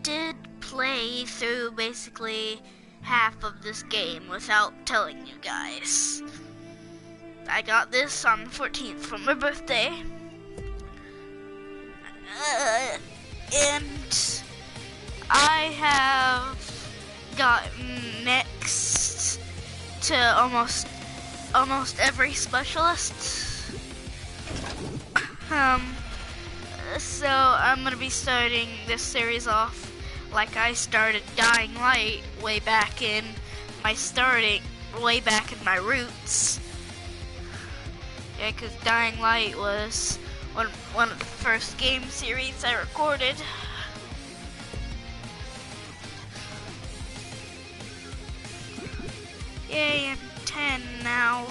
did play through basically half of this game without telling you guys. I got this on the 14th for my birthday. And I have gotten next to almost every specialist. So I'm gonna be starting this series off like I started Dying Light way back in my roots. Yeah, because Dying Light was one of the first game series I recorded. Yay, I'm 10 now.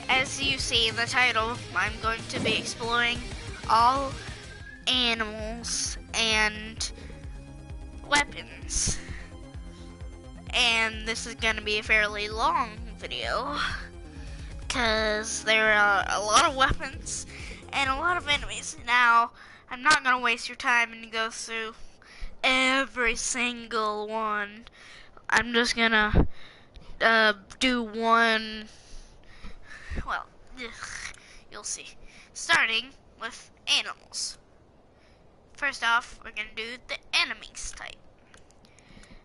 As you see in the title, I'm going to be exploring all animals and weapons. And this is going to be a fairly long video, because there are a lot of weapons and a lot of enemies. Now, I'm not going to waste your time and go through every single one. I'm just going to do one. Well, you'll see. Starting with animals. First off, we're going to do the enemies type.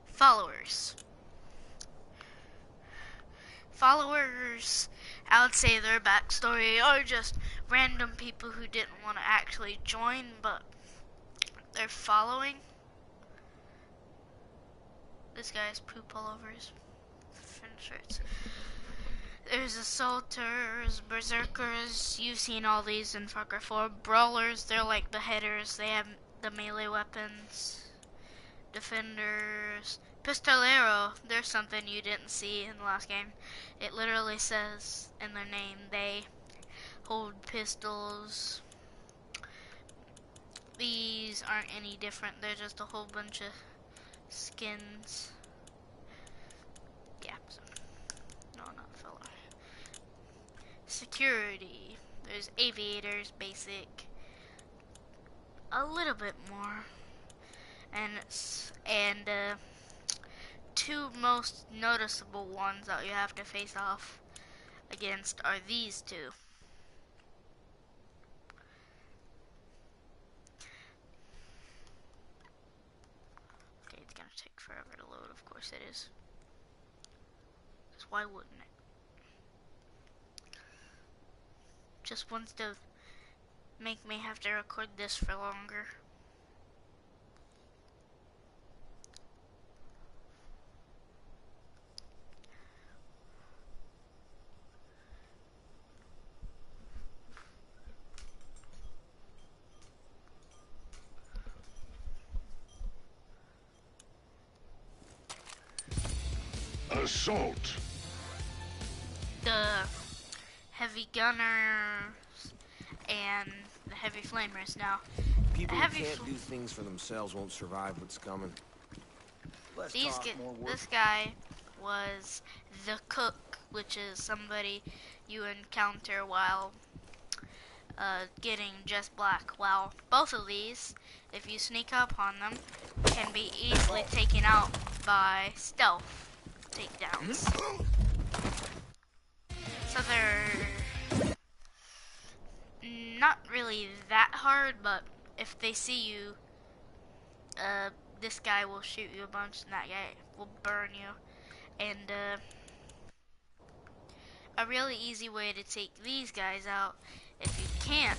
Followers. Followers, I would say their backstory are just random people who didn't want to actually join, but they're following. This guy's poop all over his shirts. There's assaulters, berserkers, you've seen all these in Far Cry 4. Brawlers, they're like the headers, they have the melee weapons. Defenders, pistolero, there's something you didn't see in the last game. It literally says in their name, they hold pistols. These aren't any different, they're just a whole bunch of skins. Yeah, so, no, not fella. Security, there's aviators, basic, a little bit more, and two most noticeable ones that you have to face off against are these two. Okay, it's gonna take forever to load, of course it is. Because why wouldn't it? Just wants to make me have to record this for longer. Assault. The heavy gunners and the heavy flamers. Now, people who can't do things for themselves won't survive what's coming. This guy was the cook, which is somebody you encounter while getting just black. While both of these, if you sneak up on them, can be easily taken out by stealth takedowns. So they're not really that hard, but if they see you, this guy will shoot you a bunch and that guy will burn you. And a really easy way to take these guys out, if you can't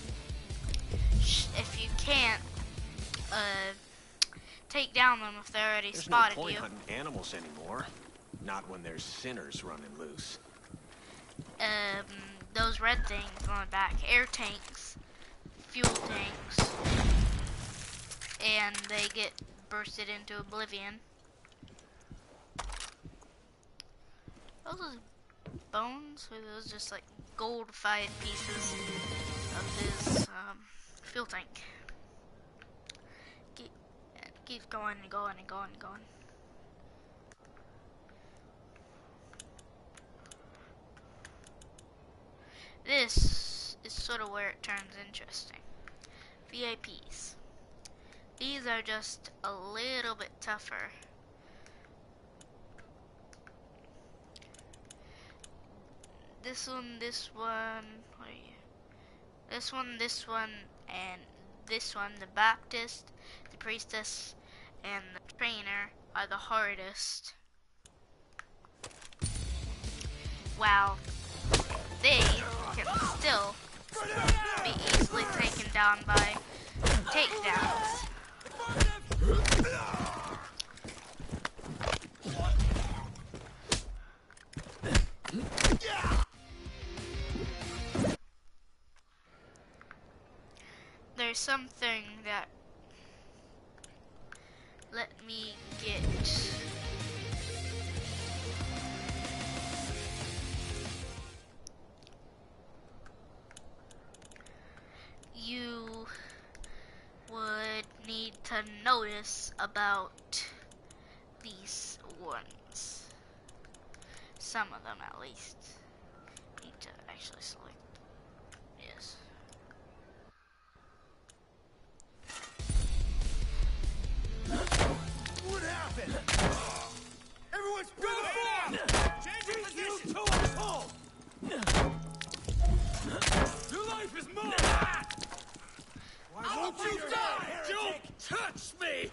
take down them if they already spotted you. There's no point hunting animals anymore. Not when there's sinners running loose. Those red things on the back, air tanks, fuel tanks, and they get bursted into oblivion. Those are bones, or those just like gold-fied pieces of his fuel tank. Keeps going and going and going and going. This is sort of where it turns interesting. VIPs. These are just a little bit tougher. This one, what are you? This one, and this one, the Baptist, the Priestess, and the Trainer are the hardest. Wow, they can still be easily taken down by takedowns. There's something that let me get. You would need to notice about these ones. Some of them at least. Need to actually select. Yes. What happened? Everyone's go for! Change position to a pull! Your life is mine! Why won't you die? Don't touch me!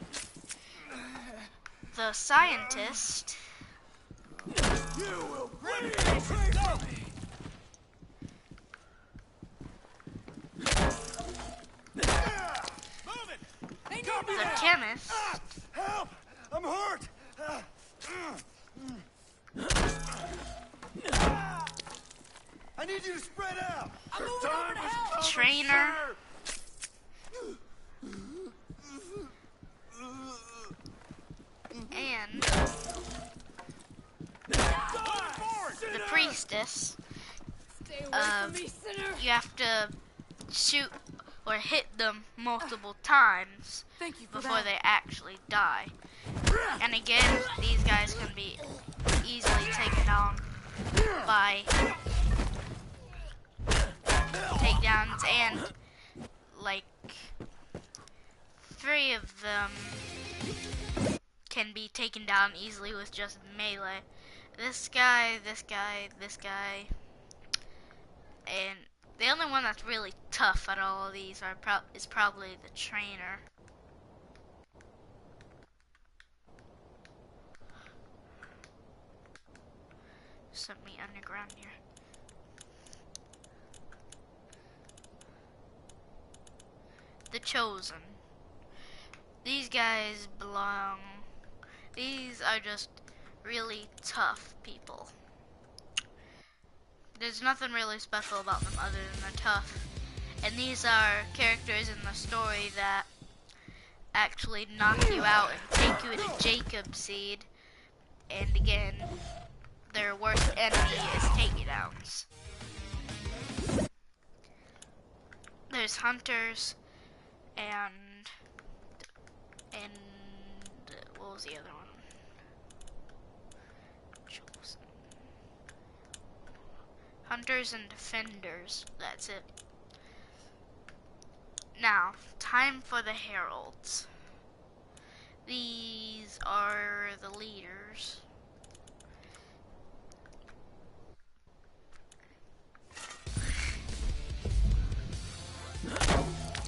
The scientist. You will bring me from me! Move it! The chemist. Help! I'm hurt! I need you to spread out! I'm moving over to help! Trainer. And the Priestess. Stay away from me, sinner. You have to shoot or hit them multiple times Thank you for before that. they actually die. And again, these guys can be easily taken down by takedowns, and like 3 of them can be taken down easily with just melee. This guy, this guy, this guy, and the only one that's really tough out of all of these is probably the Trainer. Sent me underground here. The Chosen. These guys belong. These are just really tough people. There's nothing really special about them other than they're tough. And these are characters in the story that actually knock you out and take you to Jacob Seed. And again, their worst enemy is takedowns. There's hunters and what was the other one? Chosen. Hunters and defenders. That's it. Now, time for the heralds. These are the leaders.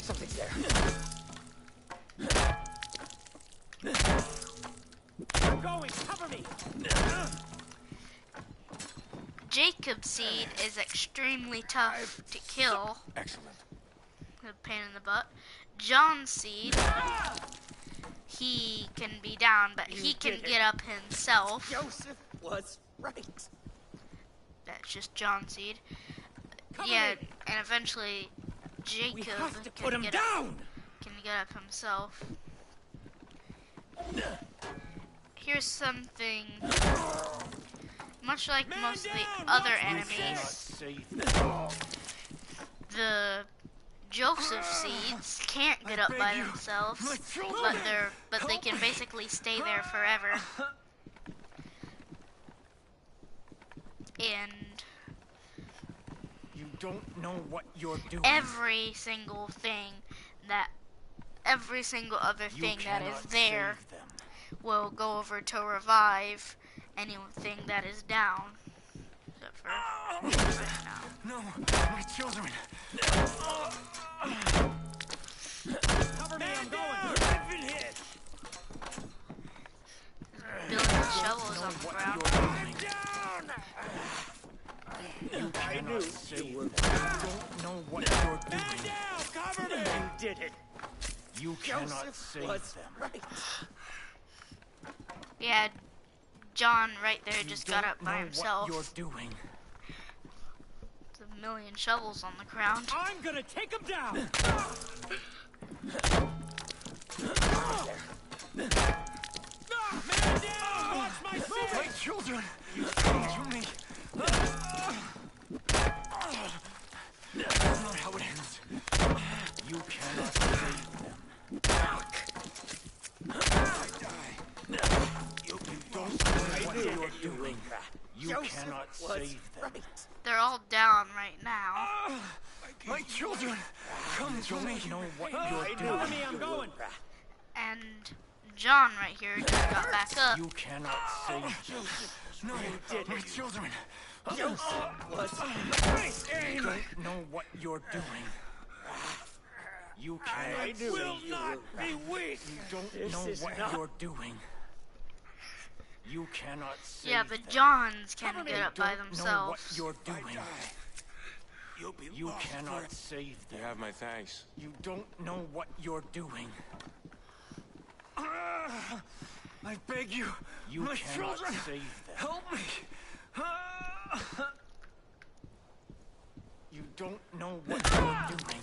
Something's there. I'm going. Cover me. Jacob Seed is extremely tough to kill. Excellent. A pain in the butt. John Seed, he can be down, but he can get up himself. Joseph was right. That's just John Seed. Yeah, and eventually Jacob can get up himself. Here's something, much like most of the other enemies, the Joseph Seeds can't get up by themselves, but they can basically stay there forever. And You don't know what you're doing. every single thing that every single other thing that is there save them. will go over to revive anything that is down. Except for now. No, my children. Cover me, I'm going. I've been hit. Building shovels on the ground. Down. I knew you were. Don't know what you're doing. Man down, cover me. You did it. You cannot save them. Right. Yeah, John right there just got up by himself. What you're doing. There's a million shovels on the ground. I'm gonna take him down. Man down! Watch my six! My children! You came to me! That's not how it ends. You cannot save them. You don't know what you're doing. You cannot save them. They're all down right now. My children! Come to me! Know what you're doing. Cover me, I'm going! And John right here just got back up. You cannot save them. No, you did. My children! You don't know what you're doing. You cannot I will not be weak. You don't know what you're doing. You cannot save Yeah, but them. Johns can get up by Know what themselves. you're doing. You cannot save them. You have my thanks. You don't know what you're doing. I beg you. You my cannot children, save them. Help me. You don't know what you're doing.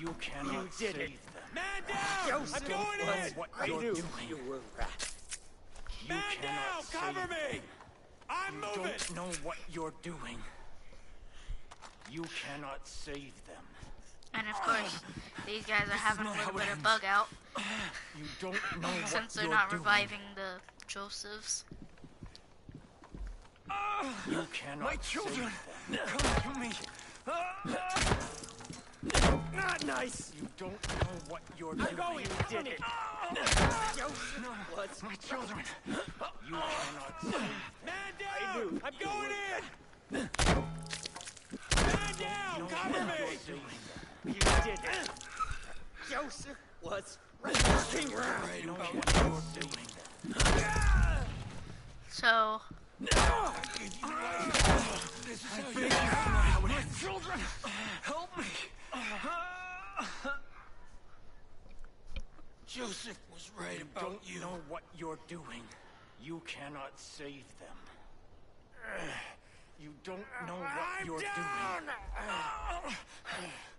You cannot save them. Man down! I'm going in! What you're doing. You were right. Man down! Cover me! I'm moving! You don't know what you're doing. You cannot save them. And of course, these guys are having a little bit of bug out. You don't know what Since they're you're not doing. reviving the Josephs. You cannot my children, come to me. Not nice. You don't know what you're doing. You did it. No, what? My children. You cannot save them. Man down! I'm going in. Man down! Cover me. You did it. Joseph was right around. So, My children, help me! Joseph was right about you. Don't know what you're doing. You cannot save them. You don't know what you're doing.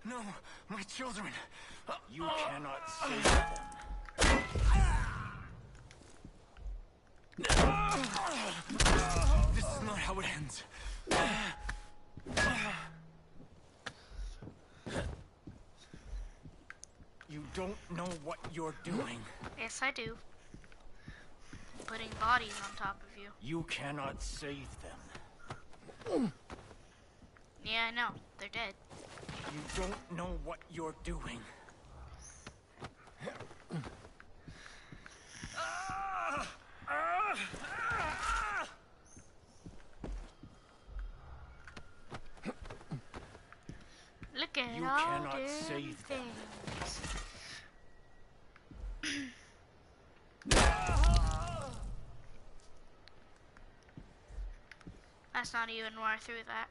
No, my children. You cannot save them. This is not how it ends. You don't know what you're doing. yes I do. Putting bodies on top of you. You cannot save them. Yeah, I know. They're dead. You don't know what you're doing. Look at You all cannot the save them. things. That's not even where I threw that.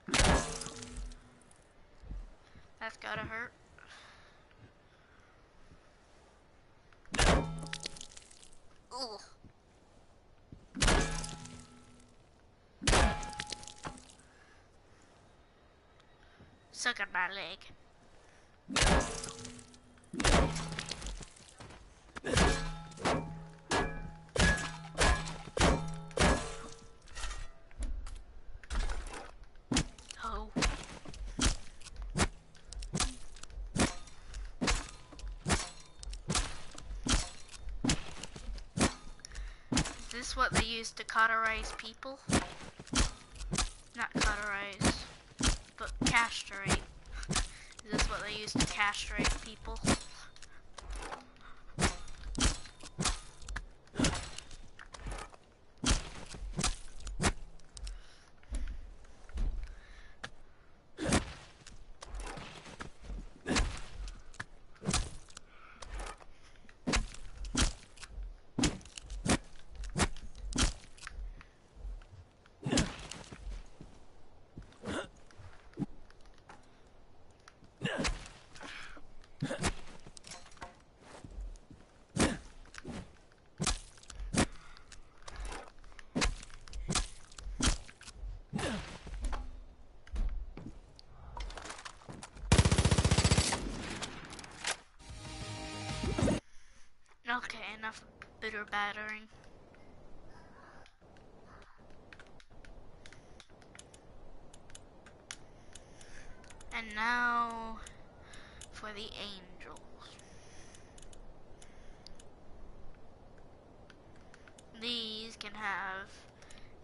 That's gotta hurt. Ugh. Suck on my leg. Oh. Is this what they use to cauterize people? Not cauterize, but castrate. Is this what they use to castrate people? Okay, enough bitter battering. And now for the angels. These can have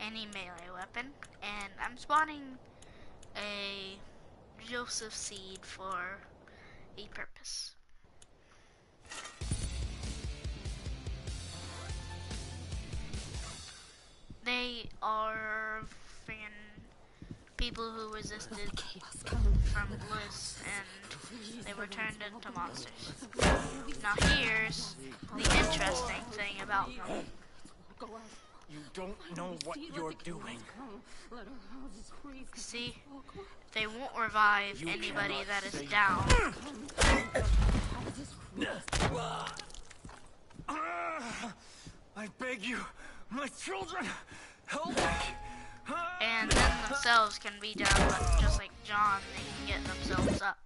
any melee weapon, and I'm spawning a Joseph seed for a purpose. They are freaking people who resisted from bliss and they were turned into monsters. Now here's the interesting thing about them. You don't know what you're doing. See, they won't revive anybody that is down. I beg you, my children, help me. And then themselves can be down, but just like John, they can get themselves up.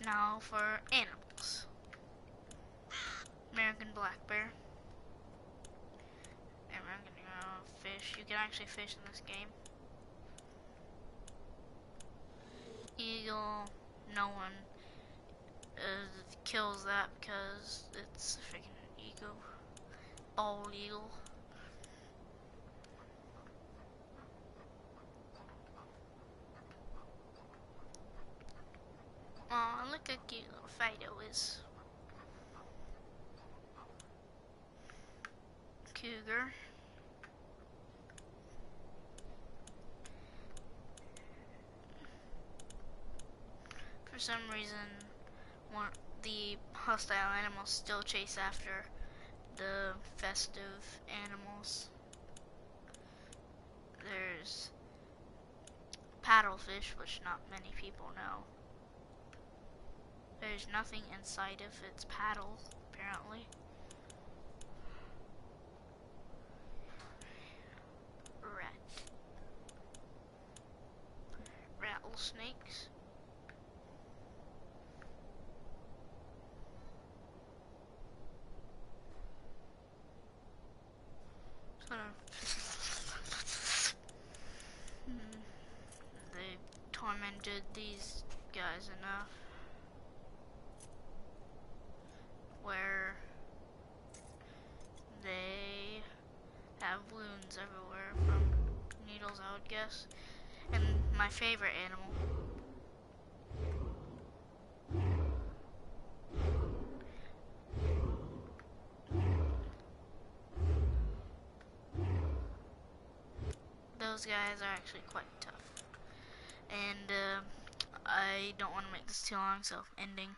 Now for animals. American black bear. American fish. You can actually fish in this game. Eagle. No one kills that because it's a freaking eagle. Bald eagle. Aw, look how cute little Fido is. Cougar. For some reason, the hostile animals still chase after the festive animals. There's paddlefish, which not many people know. There's nothing inside of its paddle, apparently. Rattlesnakes. They tormented these guys enough where they have wounds everywhere from needles, I would guess. And my favorite animal, those guys are actually quite tough. And I don't want to make this too long, so ending.